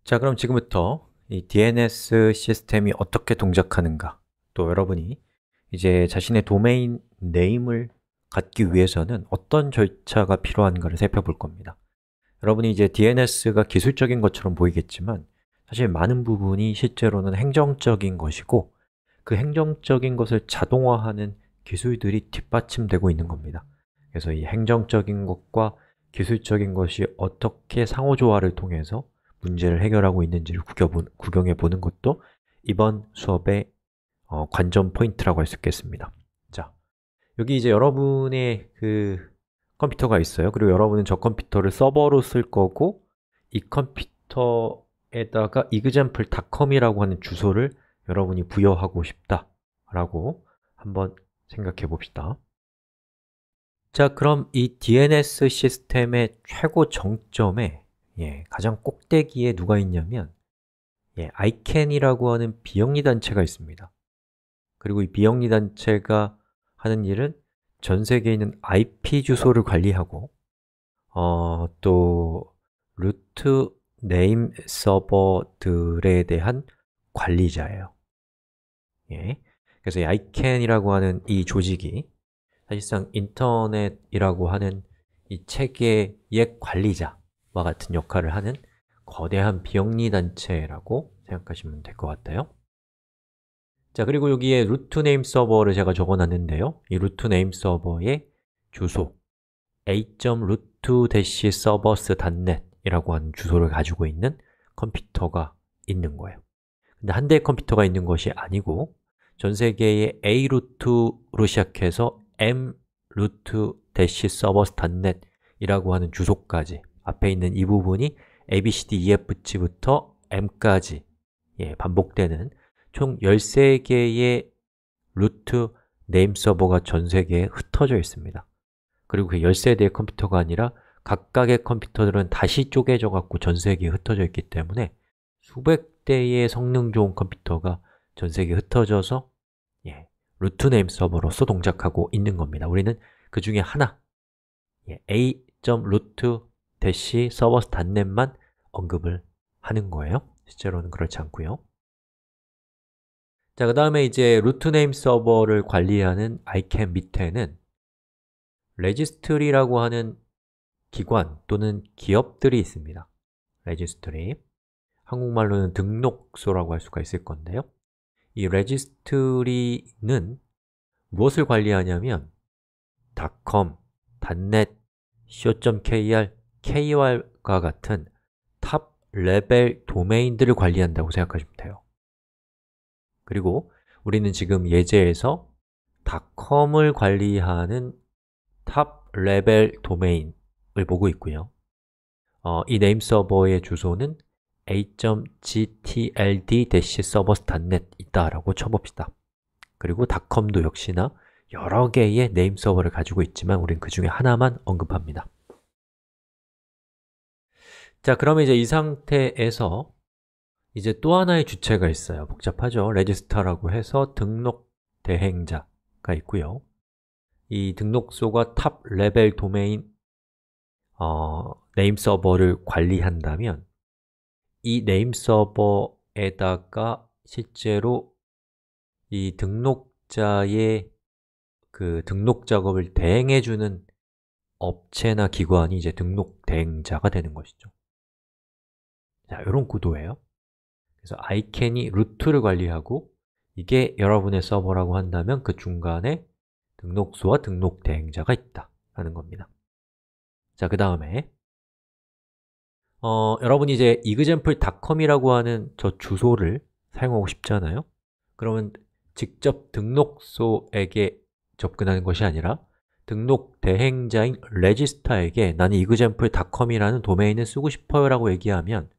자, 그럼 지금부터 이 DNS 시스템이 어떻게 동작하는가, 또 여러분이 이제 자신의 도메인 네임을 갖기 위해서는 어떤 절차가 필요한가를 살펴볼 겁니다. 여러분이 이제 DNS가 기술적인 것처럼 보이겠지만 사실 많은 부분이 실제로는 행정적인 것이고, 그 행정적인 것을 자동화하는 기술들이 뒷받침되고 있는 겁니다. 그래서 이 행정적인 것과 기술적인 것이 어떻게 상호조화를 통해서 문제를 해결하고 있는지를 구경해 보는 것도 이번 수업의 관전 포인트라고 할 수 있겠습니다. 자, 여기 이제 여러분의 그 컴퓨터가 있어요. 그리고 여러분은 저 컴퓨터를 서버로 쓸 거고, 이 컴퓨터에다가 example.com이라고 하는 주소를 여러분이 부여하고 싶다라고 한번 생각해 봅시다. 자, 그럼 이 DNS 시스템의 최고 정점에, 가장 꼭대기에 누가 있냐면 ICANN이라고 하는 비영리 단체가 있습니다. 그리고 이 비영리 단체가 하는 일은 전 세계에 있는 IP 주소를 관리하고 또 루트 네임 서버들에 대한 관리자예요. 그래서 이 ICANN이라고 하는 이 조직이 사실상 인터넷이라고 하는 이 체계의 관리자와 같은 역할을 하는 거대한 비영리 단체라고 생각하시면 될 것 같아요. 자, 그리고 여기에 루트 네임 서버를 제가 적어놨는데요. 이 루트 네임 서버의 주소 a.root-servers.net 이라고 하는 주소를 가지고 있는 컴퓨터가 있는 거예요. 근데 한 대의 컴퓨터가 있는 것이 아니고 전 세계의 a-root로 시작해서 m-root-servers.net 이라고 하는 주소까지, 앞에 있는 이 부분이 abcdefg부터 m까지 반복되는 총 13개의 루트 네임 서버가 전 세계에 흩어져 있습니다. 그리고 그 13대의 컴퓨터가 아니라 각각의 컴퓨터들은 다시 쪼개져 갖고 전 세계에 흩어져 있기 때문에 수백 대의 성능 좋은 컴퓨터가 전 세계에 흩어져서 루트 네임 서버로서 동작하고 있는 겁니다. 우리는 그 중에 하나, a.root-servers.net만 언급을 하는 거예요. 실제로는 그렇지 않고요. 자, 그 다음에 이제 루트 네임 서버를 관리하는 ICANN 밑에는 레지스트리라고 하는 기관 또는 기업들이 있습니다. 레지스트리, 한국말로는 등록소라고 할 수가 있을 건데요. 이 레지스트리는 무엇을 관리하냐면 .com, .net, co.kr, KOR과 같은 탑 레벨 도메인들을 관리한다고 생각하시면 돼요. 그리고 우리는 지금 예제에서 .com을 관리하는 탑 레벨 도메인을 보고 있고요. 이 네임 서버의 주소는 a.gtld-servers.net 있다라고 쳐봅시다. 그리고 .com도 역시나 여러 개의 네임 서버를 가지고 있지만 우린 그 중에 하나만 언급합니다. 자, 그러면 이제 이 상태에서 이제 또 하나의 주체가 있어요. 복잡하죠? 레지스터라고 해서 등록 대행자가 있고요. 이 등록소가 탑 레벨 도메인 네임 서버를 관리한다면 이 네임 서버에다가 실제로 이 등록자의 그 등록 작업을 대행해주는 업체나 기관이 이제 등록 대행자가 되는 것이죠. 자, 이런 구도예요. 그래서 ICANN이 루트를 관리하고 이게 여러분의 서버라고 한다면 그 중간에 등록소와 등록 대행자가 있다라는 겁니다. 자, 그 다음에 여러분이 이제 example.com이라고 하는 저 주소를 사용하고 싶잖아요. 그러면 직접 등록소에게 접근하는 것이 아니라 등록 대행자인 레지스타에게 나는 example.com이라는 도메인을 쓰고 싶어요 라고 얘기하면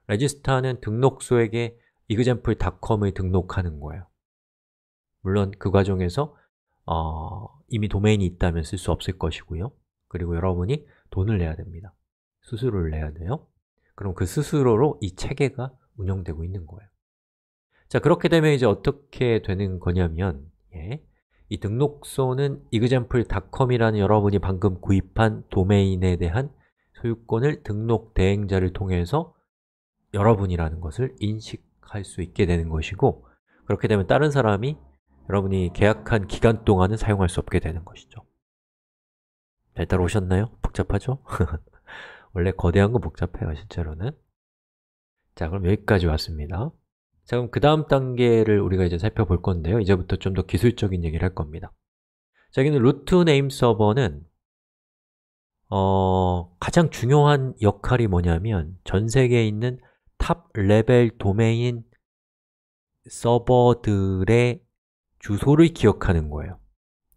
레지스타는 등록소에게 example.com을 등록하는 거예요. 물론 그 과정에서 이미 도메인이 있다면 쓸 수 없을 것이고요. 그리고 여러분이 돈을 내야 됩니다. 수수료를 내야 돼요. 그럼 그 수수료로 이 체계가 운영되고 있는 거예요. 자, 그렇게 되면 이제 어떻게 되는 거냐면 이 등록소는 example.com이라는 여러분이 방금 구입한 도메인에 대한 소유권을 등록 대행자를 통해서 여러분이라는 것을 인식할 수 있게 되는 것이고, 그렇게 되면 다른 사람이 여러분이 계약한 기간 동안은 사용할 수 없게 되는 것이죠. 잘 따라오셨나요? 복잡하죠? 원래 거대한 건 복잡해요, 실제로는. 자, 그럼 여기까지 왔습니다. 자, 그럼 그 다음 단계를 우리가 이제 살펴볼 건데요. 이제부터 좀 더 기술적인 얘기를 할 겁니다. 자, 여기는 루트 네임 서버는 가장 중요한 역할이 뭐냐면 전 세계에 있는 탑 레벨 도메인 서버들의 주소를 기억하는 거예요.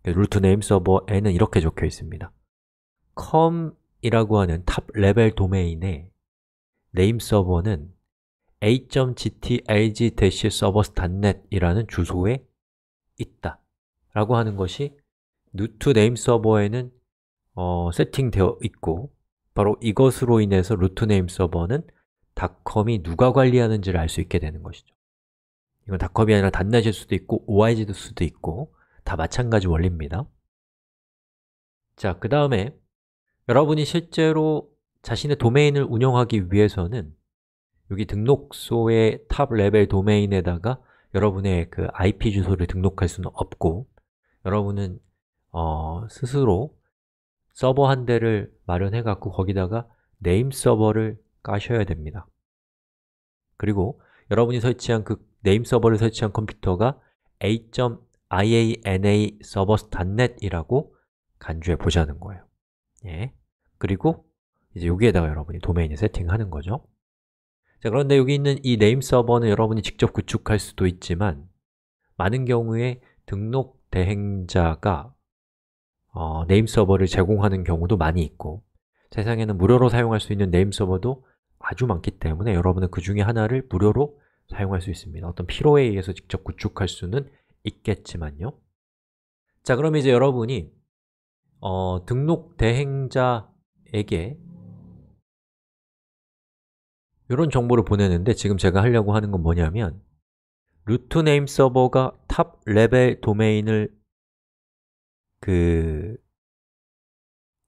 루트 네임 서버에는 이렇게 적혀 있습니다. com이라고 하는 탑 레벨 도메인의 네임 서버는 a.gt.lg-servers.net 이라는 주소에 있다 라고 하는 것이 루트 네임 서버에는 세팅되어 있고, 바로 이것으로 인해서 루트 네임 서버는 닷컴이 누가 관리하는지를 알 수 있게 되는 것이죠. 이건 닷컴이 아니라 닷넷일 수도 있고 OIG일 수도 있고 다 마찬가지 원리입니다. 자, 그 다음에 여러분이 실제로 자신의 도메인을 운영하기 위해서는 여기 등록소의 탑 레벨 도메인에다가 여러분의 그 IP 주소를 등록할 수는 없고, 여러분은 스스로 서버 한 대를 마련해 갖고 거기다가 네임 서버를 까셔야 됩니다. 그리고 여러분이 설치한 그 네임 서버를 설치한 컴퓨터가 a.iana-servers.net 이라고 간주해 보자는 거예요. 예. 그리고 이제 여기에다가 여러분이 도메인을 세팅하는 거죠. 자, 그런데 여기 있는 이 네임 서버는 여러분이 직접 구축할 수도 있지만 많은 경우에 등록 대행자가 네임 서버를 제공하는 경우도 많이 있고, 세상에는 무료로 사용할 수 있는 네임 서버도 아주 많기 때문에 여러분은 그 중에 하나를 무료로 사용할 수 있습니다. 어떤 필요에 의해서 직접 구축할 수는 있겠지만요. 자, 그럼 이제 여러분이 등록 대행자에게 이런 정보를 보내는데, 지금 제가 하려고 하는 건 뭐냐면 루트 네임 서버가 탑 레벨 도메인을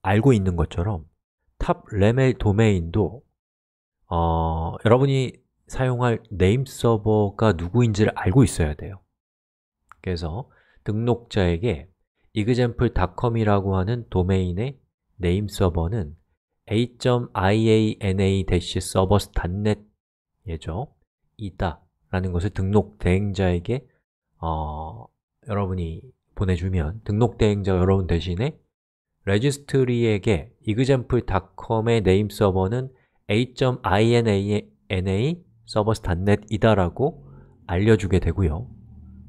알고 있는 것처럼 탑 레벨 도메인도 여러분이 사용할 네임 서버가 누구인지를 알고 있어야 돼요. 그래서 등록자에게 example.com이라고 하는 도메인의 네임 서버는 a.iana-servers.net 예죠? 이다 라는 것을 등록 대행자에게 여러분이 보내주면 등록 대행자가 여러분 대신에 레지스트리에게 example.com의 네임 서버는 a.iana-servers.net 이다 라고 알려주게 되고요.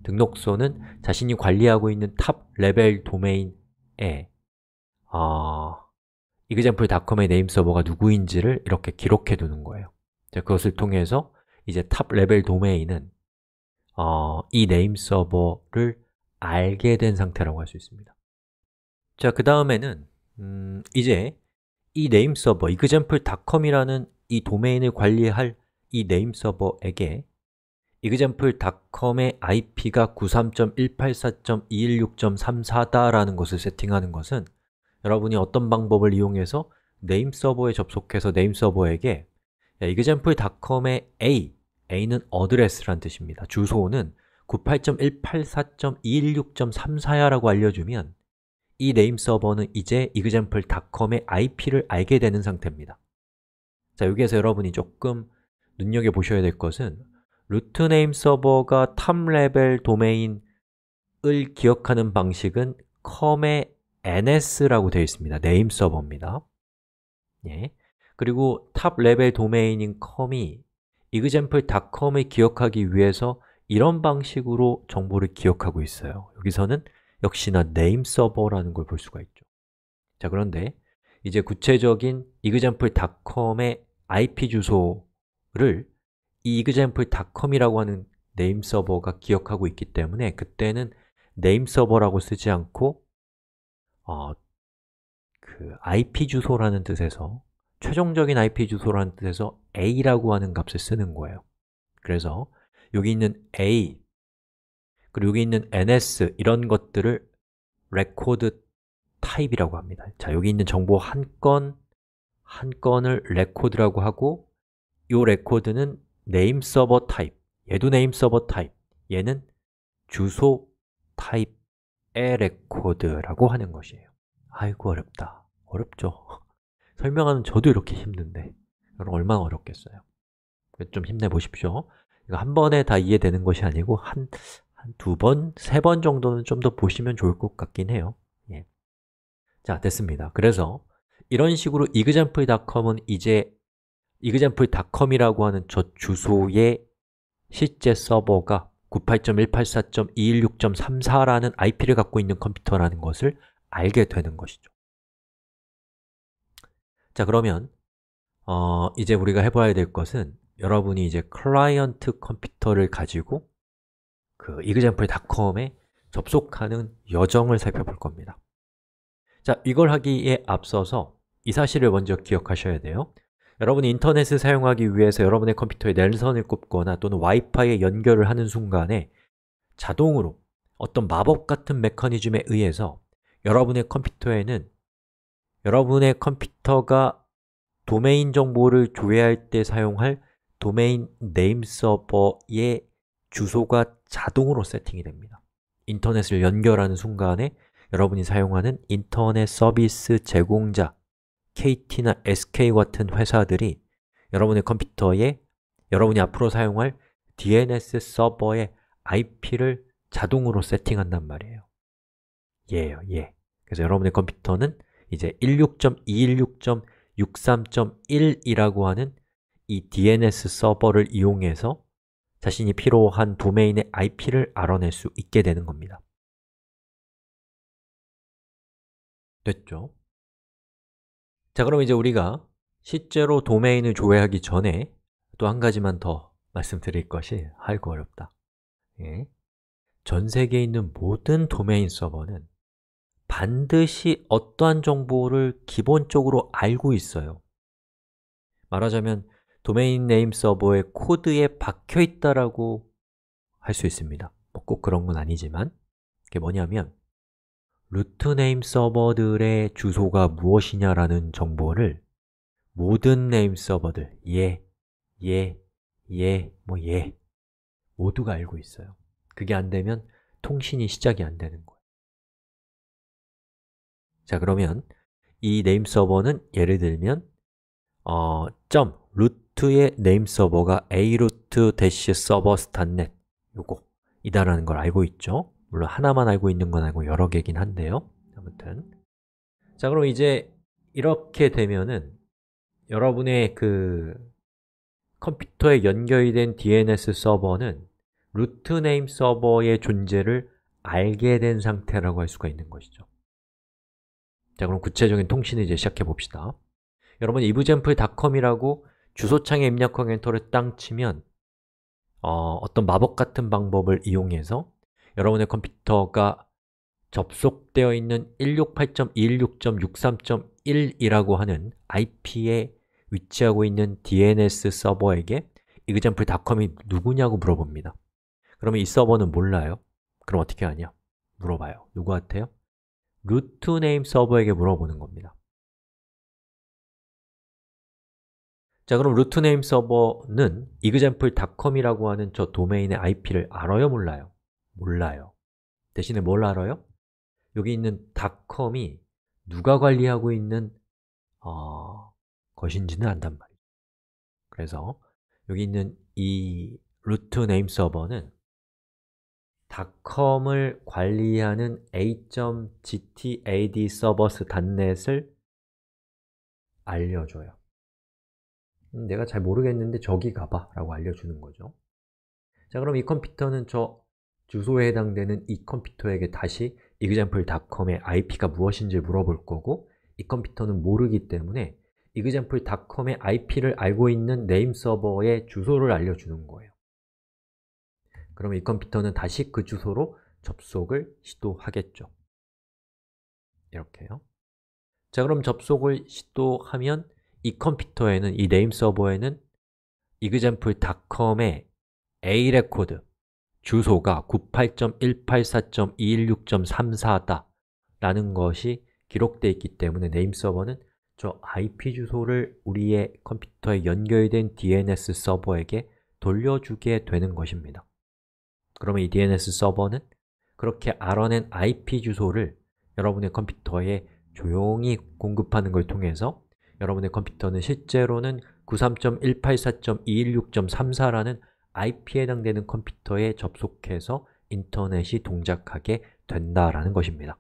등록소는 자신이 관리하고 있는 탑 레벨 도메인에 example.com의 네임 서버가 누구인지를 이렇게 기록해 두는 거예요. 자, 그것을 통해서 이제 탑 레벨 도메인은 이 네임 서버를 알게 된 상태라고 할 수 있습니다. 자, 그 다음에는 이제 이 네임 서버, example.com이라는 이 도메인을 관리할 이 네임 서버에게 example.com의 IP가 93.184.216.34다 라는 것을 세팅하는 것은 여러분이 어떤 방법을 이용해서 네임 서버에 접속해서 네임 서버에게 example.com의 A는 address란 뜻입니다. 주소는 98.184.216.34야 라고 알려주면 이 네임 서버는 이제 example.com의 IP를 알게 되는 상태입니다. 자, 여기에서 여러분이 조금 눈여겨보셔야 될 것은 루트 네임 서버가 탑 레벨 도메인을 기억하는 방식은 com의 ns라고 되어 있습니다. 네임 서버입니다. 예. 그리고 탑 레벨 도메인인 com이 example.com을 기억하기 위해서 이런 방식으로 정보를 기억하고 있어요. 여기서는 역시나 네임 서버라는 걸 볼 수가 있죠. 자, 그런데 이제 구체적인 example.com의 IP 주소를 이 example.com이라고 하는 네임 서버가 기억하고 있기 때문에 그때는 네임 서버라고 쓰지 않고 IP 주소라는 뜻에서 최종적인 IP 주소라는 뜻에서 a라고 하는 값을 쓰는 거예요. 그래서 여기 있는 a 그리고 여기 있는 ns 이런 것들을 record type이라고 합니다. 자, 여기 있는 정보 한 건을 record라고 하고 이 레코드는 네임 서버 타입, 얘도 네임 서버 타입, 얘는 주소 타입의 레코드라고 하는 것이에요. 아이고 어렵다. 어렵죠? 설명하는 저도 이렇게 힘든데 여러분 얼마나 어렵겠어요? 좀 힘내보십시오. 이거 한 번에 다 이해되는 것이 아니고 한 두 번, 세 번 정도는 좀 더 보시면 좋을 것 같긴 해요. 예. 자, 됐습니다. 그래서 이런 식으로 example.com은 이제 example.com이라고 하는 저 주소의 실제 서버가 98.184.216.34라는 IP를 갖고 있는 컴퓨터라는 것을 알게 되는 것이죠. 자, 그러면 이제 우리가 해봐야 될 것은 여러분이 이제 클라이언트 컴퓨터를 가지고 그 example.com에 접속하는 여정을 살펴볼 겁니다. 자, 이걸 하기에 앞서서 이 사실을 먼저 기억하셔야 돼요. 여러분이 인터넷을 사용하기 위해서 여러분의 컴퓨터에 랜선을 꼽거나 또는 와이파이에 연결을 하는 순간에 자동으로 어떤 마법 같은 메커니즘에 의해서 여러분의 컴퓨터에는 여러분의 컴퓨터가 도메인 정보를 조회할 때 사용할 도메인 네임 서버의 주소가 자동으로 세팅이 됩니다. 인터넷을 연결하는 순간에 여러분이 사용하는 인터넷 서비스 제공자 KT나 SK 같은 회사들이 여러분의 컴퓨터에 여러분이 앞으로 사용할 DNS 서버의 IP를 자동으로 세팅한단 말이에요. 얘예요, 얘. 그래서 여러분의 컴퓨터는 이제 16.216.63.1이라고 하는 이 DNS 서버를 이용해서 자신이 필요한 도메인의 IP를 알아낼 수 있게 되는 겁니다. 됐죠? 자, 그럼 이제 우리가 실제로 도메인을 조회하기 전에 또 한 가지만 더 말씀드릴 것이 아이고 어렵다. 예. 전 세계에 있는 모든 도메인 서버는 반드시 어떠한 정보를 기본적으로 알고 있어요. 말하자면 도메인 네임 서버의 코드에 박혀 있다라고 할 수 있습니다. 뭐 꼭 그런 건 아니지만 그게 뭐냐면 루트 네임 서버들의 주소가 무엇이냐라는 정보를 모든 네임 서버들, 모두가 알고 있어요. 그게 안 되면 통신이 시작이 안 되는 거예요. 자, 그러면 이 네임 서버는 예를 들면 root의 네임 서버가 aroot-servers.net 요거 이다라는 걸 알고 있죠? 물론 하나만 알고 있는 건 아니고 여러 개긴 한데요. 아무튼 자, 그럼 이제 이렇게 되면은 여러분의 그 컴퓨터에 연결이 된 DNS 서버는 루트 네임 서버의 존재를 알게 된 상태라고 할 수가 있는 것이죠. 자, 그럼 구체적인 통신을 이제 시작해 봅시다. 여러분, example.com이라고 주소창에 입력하고 엔터를 땅 치면 어떤 마법 같은 방법을 이용해서 여러분의 컴퓨터가 접속되어 있는 168.216.63.1이라고 하는 IP에 위치하고 있는 DNS 서버에게 example.com이 누구냐고 물어봅니다. 그러면 이 서버는 몰라요. 그럼 어떻게 하냐? 물어봐요. 누구한테요? 루트 네임 서버에게 물어보는 겁니다. 자, 그럼 루트 네임 서버는 example.com이라고 하는 저 도메인의 IP를 알아요? 몰라요? 몰라요. 대신에 뭘 알아요? 여기 있는 .com이 누가 관리하고 있는 것인지는 안단 말이에요. 그래서 여기 있는 이 루트 네임 서버는 .com을 관리하는 a.gtadservers.net을 알려줘요. 내가 잘 모르겠는데 저기 가봐 라고 알려주는 거죠. 자, 그럼 이 컴퓨터는 저 주소에 해당되는 이 컴퓨터에게 다시 example.com의 IP가 무엇인지 물어볼 거고 이 컴퓨터는 모르기 때문에 example.com의 IP를 알고 있는 네임 서버의 주소를 알려주는 거예요. 그러면 이 컴퓨터는 다시 그 주소로 접속을 시도하겠죠. 이렇게요. 자, 그럼 접속을 시도하면 이 컴퓨터에는, 이 네임 서버에는 example.com의 A 레코드 주소가 98.184.216.34다 라는 것이 기록되어 있기 때문에 네임 서버는 저 IP 주소를 우리의 컴퓨터에 연결된 DNS 서버에게 돌려주게 되는 것입니다. 그러면 이 DNS 서버는 그렇게 알아낸 IP 주소를 여러분의 컴퓨터에 조용히 공급하는 걸 통해서 여러분의 컴퓨터는 실제로는 93.184.216.34라는 IP에 해당되는 컴퓨터에 접속해서 인터넷이 동작하게 된다라는 것입니다.